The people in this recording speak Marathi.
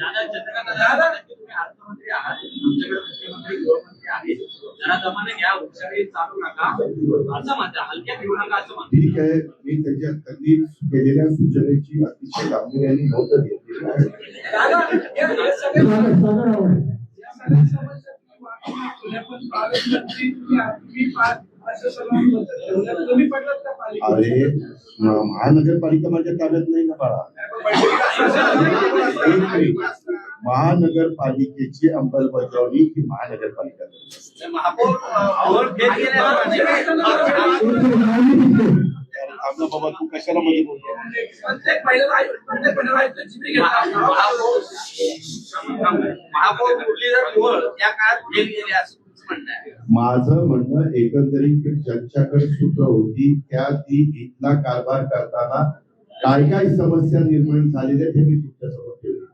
दादा चंद्रकांत दादा तुम्ही अर्थमंत्री आहात, आमच्याकडे मुख्यमंत्री गृहमंत्री आहेत, जरा दमाने घ्या, उच्चारी चालू नका असं म्हणता, हलक्यात घेऊ नका असं म्हणता. ठीक आहे, मी त्याच्या त्यांनी केलेल्या सूचनेची अतिशय गांभीर्याने नोंद घेतलेली आहे. अरे महानगरपालिका माझ्या ताब्यात नाही ना बाळा. महानगरपालिकेची अंमलबजावणी ही महानगरपालिका आपला बाबा तू कशाला मध्ये बोलतो. माझं म्हणणं एकंदरीत ज्यांच्याकडे सूत्र होती त्या ती इथला कारभार करताना काय काय समस्या निर्माण झालेल्या हे मी तुमच्यासमोर ठेवले.